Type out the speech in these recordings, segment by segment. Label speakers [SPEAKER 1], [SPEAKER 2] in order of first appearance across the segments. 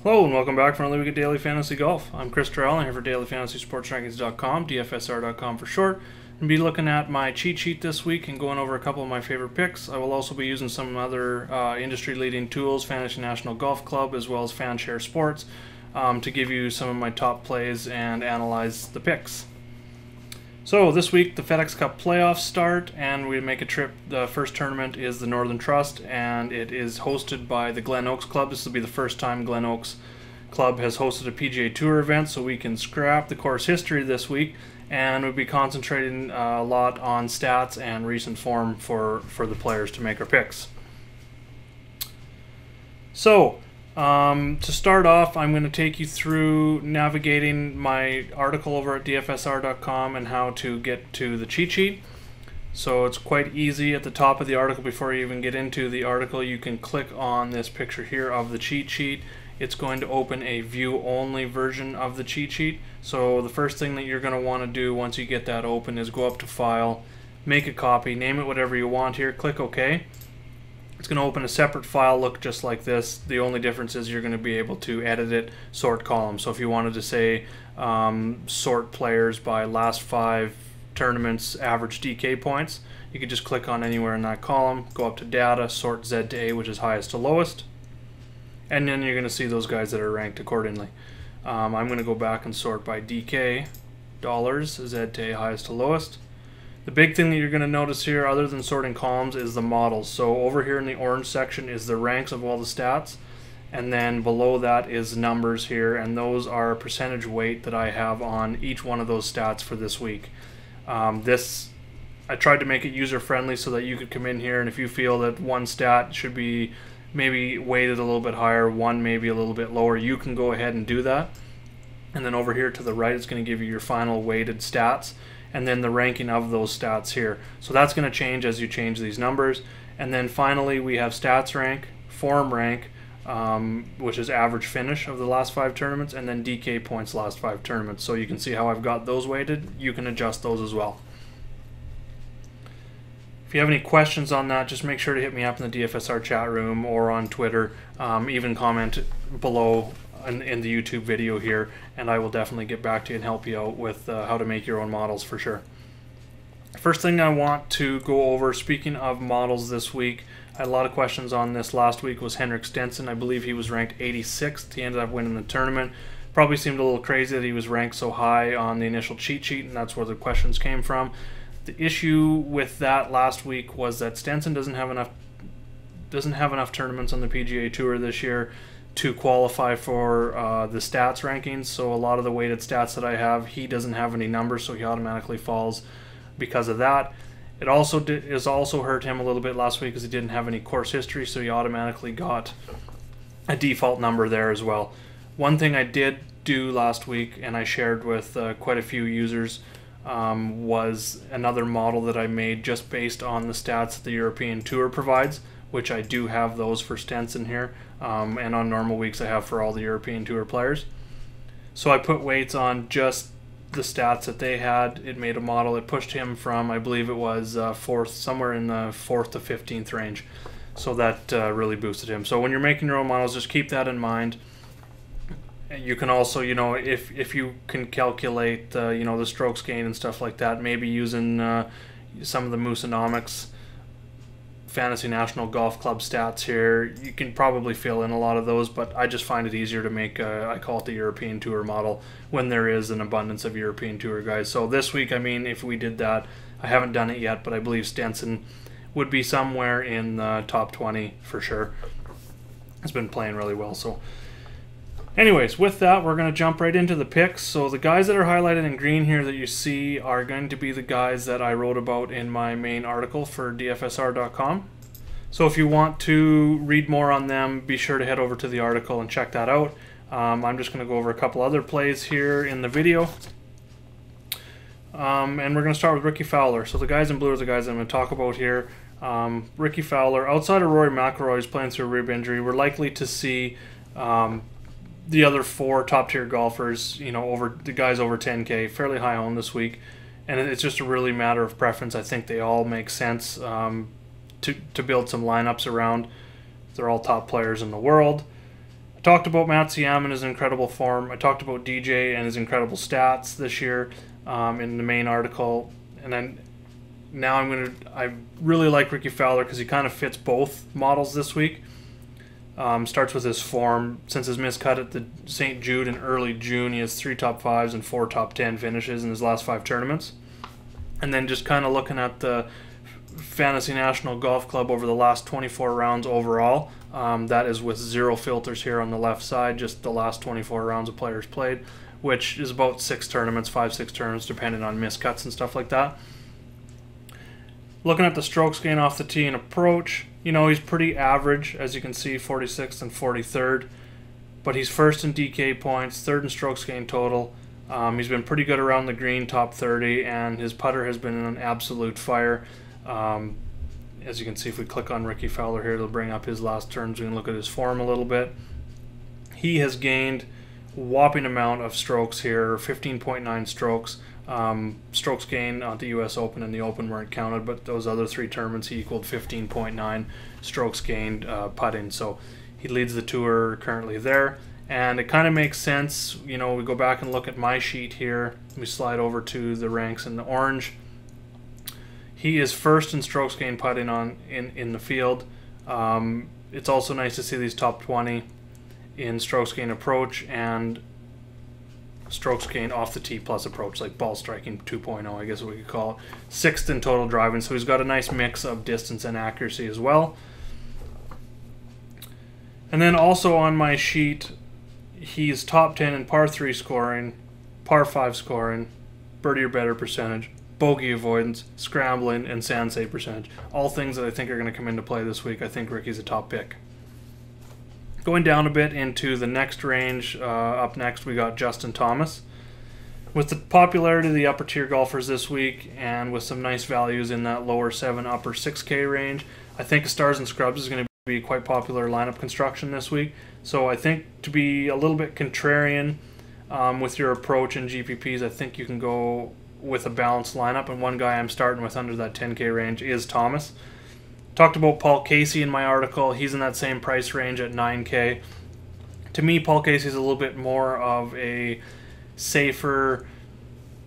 [SPEAKER 1] Hello and welcome back for another week of Daily Fantasy Golf. I'm Chris Terrell, I'm here for dailyfantasysportsrankings.com, DFSR.com for short. I'll be looking at my cheat sheet this week and going over a couple of my favorite picks. I will also be using some other industry-leading tools, Fantasy National Golf Club as well as FanShareSports, to give you some of my top plays and analyze the picks. So this week the FedEx Cup playoffs start and we make a trip. The first tournament is the Northern Trust and it is hosted by the Glen Oaks Club. This will be the first time Glen Oaks Club has hosted a PGA Tour event, so we can scrap the course history this week and we'll be concentrating a lot on stats and recent form for the players to make our picks. So to start off, I'm going to take you through navigating my article over at dfsr.com and how to get to the cheat sheet. So it's quite easy. At the top of the article, before you even get into the article, you can click on this picture here of the cheat sheet. It's going to open a view-only version of the cheat sheet. So the first thing that you're going to want to do once you get that open is go up to File, make a copy, name it whatever you want here, click OK. It's going to open a separate file, look just like this. The only difference is you're going to be able to edit it, sort columns. So if you wanted to say sort players by last 5 tournaments average DK points, you could just click on anywhere in that column, go up to data, sort Z to A, which is highest to lowest, and then you're going to see those guys that are ranked accordingly. I'm going to go back and sort by DK, dollars, Z to A, highest to lowest. The big thing that you're going to notice here, other than sorting columns, is the models. So over here in the orange section is the ranks of all the stats, and then below that is numbers here, and those are percentage weight that I have on each one of those stats for this week. I tried to make it user-friendly so that you could come in here, and if you feel that one stat should be maybe weighted a little bit higher, one maybe a little bit lower, you can go ahead and do that. And then over here to the right, it's going to give you your final weighted stats, and then the ranking of those stats here. So that's going to change as you change these numbers. And then finally we have stats rank, form rank, which is average finish of the last 5 tournaments, and then DK points last 5 tournaments. So you can see how I've got those weighted. You can adjust those as well. If you have any questions on that, just make sure to hit me up in the DFSR chat room or on Twitter. Even comment below in the YouTube video here, and I will definitely get back to you and help you out with how to make your own models for sure. First thing I want to go over, speaking of models this week, I had a lot of questions on this last week, was Henrik Stenson. I believe he was ranked 86th. He ended up winning the tournament. Probably seemed a little crazy that he was ranked so high on the initial cheat sheet, and that's where the questions came from. The issue with that last week was that Stenson doesn't have enough tournaments on the PGA Tour this year to qualify for the stats rankings. So a lot of the weighted stats that I have, he doesn't have any numbers, so he automatically falls because of that. It also hurt him a little bit last week because he didn't have any course history, so he automatically got a default number there as well. One thing I did do last week, and I shared with quite a few users, was another model that I made just based on the stats that the European Tour provides, which I do have those for Stenson here, and on normal weeks I have for all the European Tour players. So I put weights on just the stats that they had. It made a model. It pushed him from, I believe it was somewhere in the 4th to 15th range. So that really boosted him. So when you're making your own models, just keep that in mind. You can also, if you can calculate, the strokes gain and stuff like that, maybe using some of the Moosonomics Fantasy National Golf Club stats here, you can probably fill in a lot of those, but I just find it easier to make, I call it the European Tour model, when there is an abundance of European Tour guys. So this week, I mean, if we did that, I haven't done it yet, but I believe Stenson would be somewhere in the top 20 for sure. It's been playing really well. So anyways, with that, we're going to jump right into the picks. So the guys that are highlighted in green here that you see are going to be the guys that I wrote about in my main article for DFSR.com. So if you want to read more on them, be sure to head over to the article and check that out. I'm just going to go over a couple other plays here in the video. And we're going to start with Ricky Fowler. So the guys in blue are the guys I'm going to talk about here. Ricky Fowler, outside of Rory McIlroy, is playing through a rib injury. We're likely to see the other 4 top-tier golfers, over the guys over 10K, fairly high owned this week. And it's just a really matter of preference. I think they all make sense to build some lineups around. They're all top players in the world. talked about Matsuyama and his incredible form. I talked about DJ and his incredible stats this year in the main article. And then now I really like Ricky Fowler because he kind of fits both models this week. Starts with his form. Since his miscut at the St. Jude in early June, he has 3 top 5s and 4 top 10 finishes in his last 5 tournaments. And then just kind of looking at the Fantasy National Golf Club over the last 24 rounds overall. That is with 0 filters here on the left side, just the last 24 rounds of players played, which is about 6 tournaments, 5-6 tournaments, depending on miscuts and stuff like that. Looking at the strokes gained off the tee and approach, you know, he's pretty average, as you can see, 46th and 43rd. But he's first in DK points, 3rd in strokes gained total. He's been pretty good around the green, top 30, and his putter has been an absolute fire. As you can see, if we click on Ricky Fowler here, it'll bring up his last turns. We can look at his form a little bit. He has gained a whopping amount of strokes here, 15.9 strokes. Strokes gained at the U.S. Open and the Open weren't counted, but those other 3 tournaments he equaled 15.9 strokes gained putting. So he leads the tour currently there, and it kind of makes sense. You know, we go back and look at my sheet here. We slide over to the ranks in the orange. He is first in strokes gained putting in the field. It's also nice to see these top 20 in strokes gained approach and strokes gained off the tee plus approach, like ball striking 2.0, I guess we could call it. 6th in total driving, so he's got a nice mix of distance and accuracy as well. And then also on my sheet, he's top 10 in par 3 scoring, par 5 scoring, birdie or better percentage, bogey avoidance, scrambling, and sand save percentage. All things that I think are going to come into play this week. I think Ricky's a top pick. Going down a bit into the next range, up next we got Justin Thomas. With the popularity of the upper tier golfers this week, and with some nice values in that lower 7, upper 6K range, I think Stars and Scrubs is going to be quite popular lineup construction this week. So I think to be a little bit contrarian with your approach in GPPs, I think you can go with a balanced lineup, and one guy I'm starting with under that 10K range is Thomas. Talked about Paul Casey in my article. He's in that same price range at 9K. To me, Paul Casey's a little bit more of a safer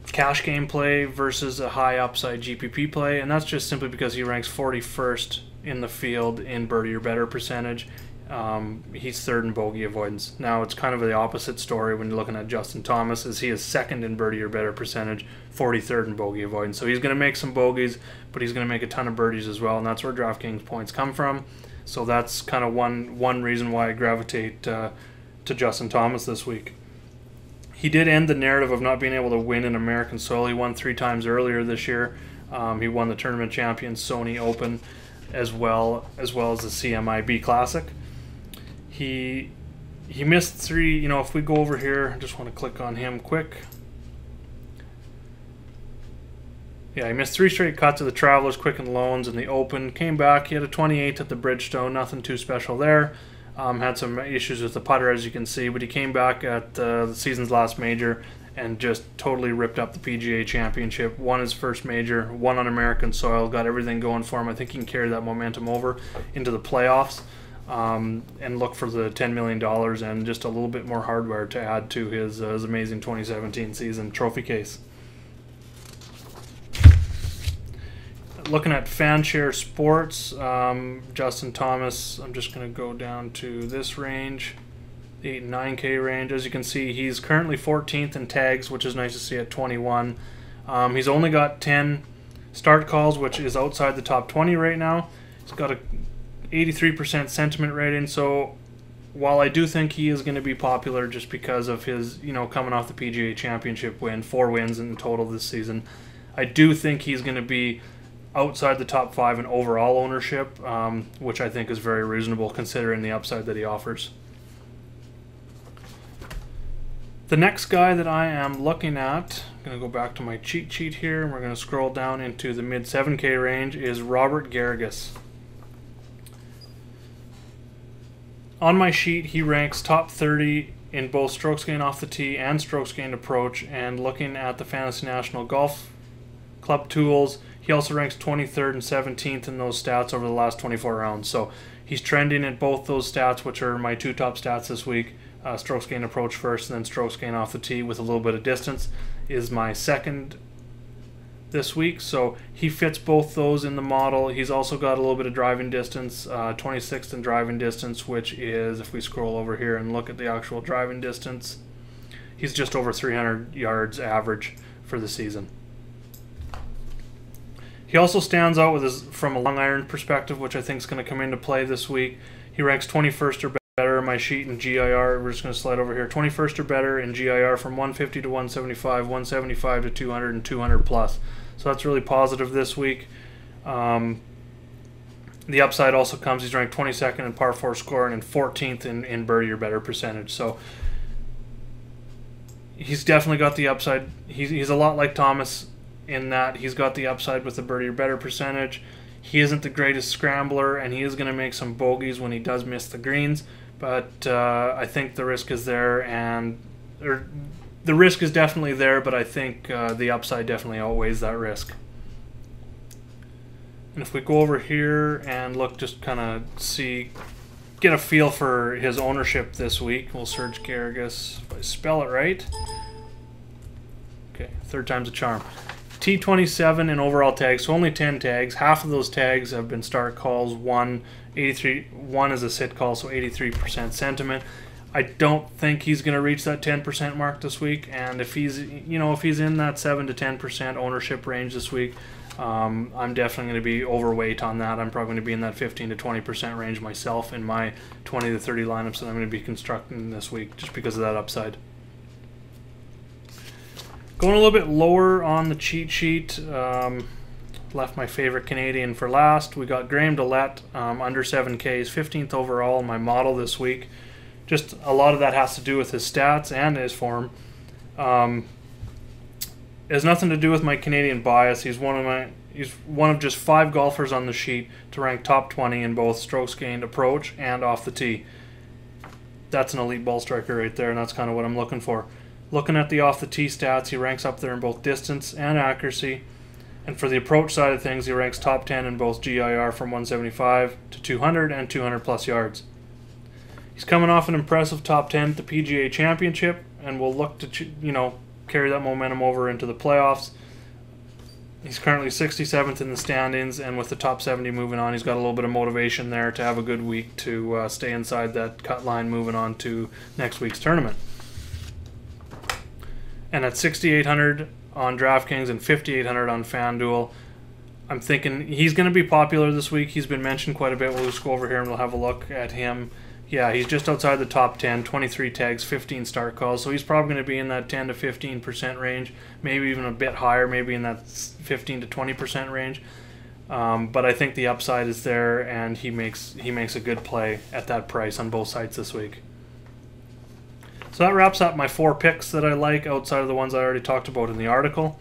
[SPEAKER 1] cash game play versus a high upside GPP play, and that's just simply because he ranks 41st in the field in birdie or better percentage. He's 3rd in bogey avoidance. Now it's kind of the opposite story when you're looking at Justin Thomas, as he is 2nd in birdie or better percentage, 43rd in bogey avoidance. So he's going to make some bogeys, but he's going to make a ton of birdies as well, and that's where DraftKings points come from. So that's kind of one reason why I gravitate to Justin Thomas this week. He did end the narrative of not being able to win in American soil. He won 3 times earlier this year. He won the tournament champion Sony Open as well as the CMIB Classic. He missed 3, you know, if we go over here, I just want to click on him quick. Yeah, he missed 3 straight cuts at the Travelers, Quicken Loans, and the Open. Came back, he had a 28 at the Bridgestone, nothing too special there. Had some issues with the putter, as you can see, but he came back at the season's last major and just totally ripped up the PGA Championship. Won his first major, won on American soil, got everything going for him. I think he can carry that momentum over into the playoffs. And look for the $10 million and just a little bit more hardware to add to his amazing 2017 season trophy case. Looking at FanShareSports, Justin Thomas, I'm just going to go down to this range, the 8 and 9K range. As you can see, he's currently 14th in tags, which is nice to see at 21. He's only got 10 start calls, which is outside the top 20 right now. He's got a 83% sentiment rating, so while I do think he is going to be popular just because of his, you know, coming off the PGA Championship win, 4 wins in total this season, I do think he's going to be outside the top 5 in overall ownership, which I think is very reasonable considering the upside that he offers. The next guy that I am looking at, I'm going to go back to my cheat sheet here, and we're going to scroll down into the mid 7K range, is Robert Garrigus. On my sheet, he ranks top 30 in both strokes gained off the tee and strokes gained approach, and looking at the Fantasy National Golf Club tools, He also ranks 23rd and 17th in those stats over the last 24 rounds. So he's trending at both those stats, which are my two top stats this week. Strokes gained approach first, and then strokes gained off the tee with a little bit of distance is my second this week. So he fits both those in the model. He's also got a little bit of driving distance, 26th in driving distance, which is, if we scroll over here and look at the actual driving distance, he's just over 300 yards average for the season. He also stands out with from a long iron perspective, which I think is going to come into play this week. He ranks 21st or better in my sheet in GIR. We're just going to slide over here. 21st or better in GIR from 150 to 175, 175 to 200, and 200 plus. So that's really positive this week. The upside also comes, he's ranked 22nd in par 4 scoring and 14th in birdie or better percentage. So he's definitely got the upside. He's a lot like Thomas in that he's got the upside with the birdie or better percentage. He isn't the greatest scrambler, and he is going to make some bogeys when he does miss the greens. But I think the risk is there, the risk is definitely there, but I think the upside definitely outweighs that risk. And if we go over here and look, just kind of get a feel for his ownership this week. We'll search Garrigus, if I spell it right. Okay, third time's a charm. T27 in overall tags, so only 10 tags. Half of those tags have been start calls. One is a sit call, so 83% sentiment. I don't think he's going to reach that 10% mark this week, and if he's in that 7 to 10% ownership range this week, I'm definitely going to be overweight on that. I'm probably going to be in that 15 to 20% range myself in my 20 to 30 lineups that I'm going to be constructing this week, just because of that upside. Going a little bit lower on the cheat sheet, left my favorite Canadian for last. We got Graham DeLette, under 7Ks, 15th overall in my model this week. Just a lot of that has to do with his stats and his form. It has nothing to do with my Canadian bias. He's one of just 5 golfers on the sheet to rank top 20 in both strokes gained approach and off the tee. That's an elite ball striker right there, and that's kind of what I'm looking for. Looking at the off the tee stats, he ranks up there in both distance and accuracy. And for the approach side of things, he ranks top 10 in both GIR from 175 to 200 and 200 plus yards. He's coming off an impressive top 10 at the PGA Championship, and will look to carry that momentum over into the playoffs. He's currently 67th in the standings, and with the top 70 moving on, he's got a little bit of motivation there to have a good week to stay inside that cut line moving on to next week's tournament. And at 6,800 on DraftKings and 5,800 on FanDuel, I'm thinking he's going to be popular this week. He's been mentioned quite a bit. We'll just go over here and we'll have a look at him. Yeah, he's just outside the top 10, 23 tags, 15 start calls. So he's probably going to be in that 10 to 15% range, maybe even a bit higher, maybe in that 15 to 20% range. But I think the upside is there, and he makes a good play at that price on both sites this week. So that wraps up my 4 picks that I like outside of the ones I already talked about in the article.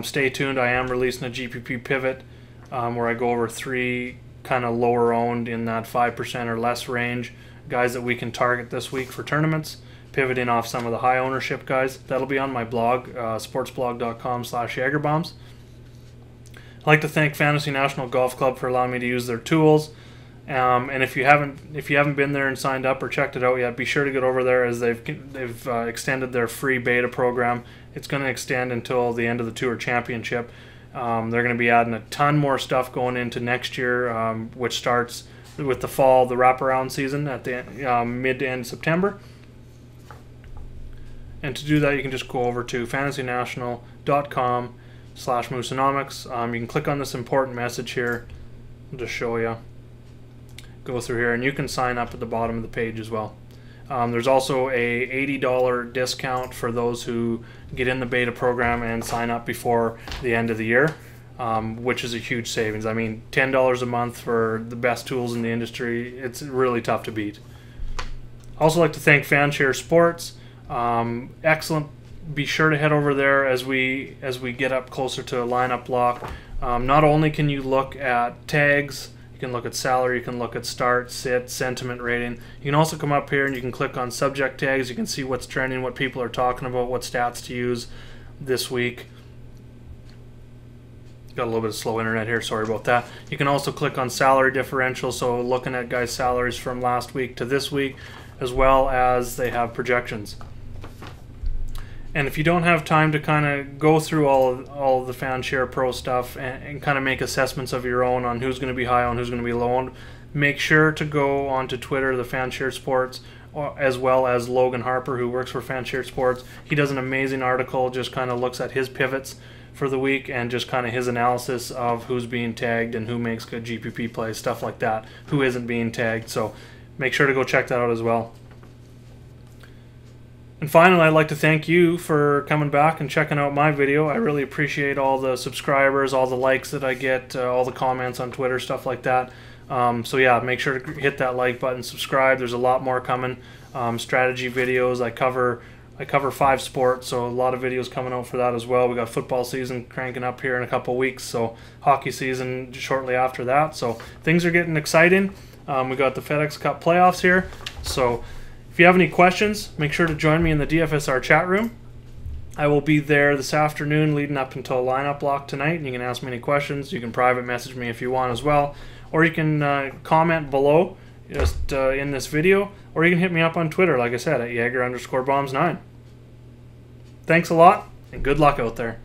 [SPEAKER 1] Stay tuned. I am releasing a GPP pivot where I go over 3 kind of lower owned in that 5% or less range guys that we can target this week for tournaments, pivoting off some of the high ownership guys. That'll be on my blog, sportsblog.com/Jagerbombs. I'd like to thank Fantasy National Golf Club for allowing me to use their tools. And if you haven't been there and signed up or checked it out yet, be sure to get over there, as they've extended their free beta program. It's going to extend until the end of the Tour Championship. They're going to be adding a ton more stuff going into next year, which starts with the fall, the wraparound season at the mid to end September. And to do that, you can just go over to fantasynational.com/Moosonomics. You can click on this important message here. I'll just show you. Go through here, and you can sign up at the bottom of the page as well. There's also a $80 discount for those who get in the beta program and sign up before the end of the year, which is a huge savings. I mean, $10 a month for the best tools in the industry, it's really tough to beat. I also like to thank FanShareSports. Excellent. Be sure to head over there as we get up closer to a lineup block. Not only can you look at tags, you can look at salary, you can look at start, sit, sentiment rating. You can also come up here and you can click on subject tags. You can see what's trending, what people are talking about, what stats to use this week. got a little bit of slow internet here, sorry about that. You can also click on salary differential, so looking at guys' salaries from last week to this week, as well as they have projections. And if you don't have time to kind of go through all of the FanShare Pro stuff and kind of make assessments of your own on who's going to be high on, who's going to be low on, make sure to go onto Twitter, the FanShareSports, as well as Logan Harper, who works for FanShareSports. He does an amazing article, just kind of looks at his pivots for the week and just kind of his analysis of who's being tagged and who makes good GPP plays, stuff like that, who isn't being tagged. So make sure to go check that out as well. And finally, I'd like to thank you for coming back and checking out my video. I really appreciate all the subscribers, all the likes that I get, all the comments on Twitter, stuff like that. So yeah, make sure to hit that like button, subscribe. There's a lot more coming. Strategy videos. I cover 5 sports, so a lot of videos coming out for that as well. We got football season cranking up here in a couple weeks, so hockey season shortly after that. So things are getting exciting. We got the FedEx Cup playoffs here, so if you have any questions, make sure to join me in the DFSR chat room. I will be there this afternoon leading up until lineup block tonight, and you can ask me any questions. You can private message me if you want as well, or you can comment below just in this video, or you can hit me up on Twitter, like I said, at Jaeger_bombs9. Thanks a lot, and good luck out there.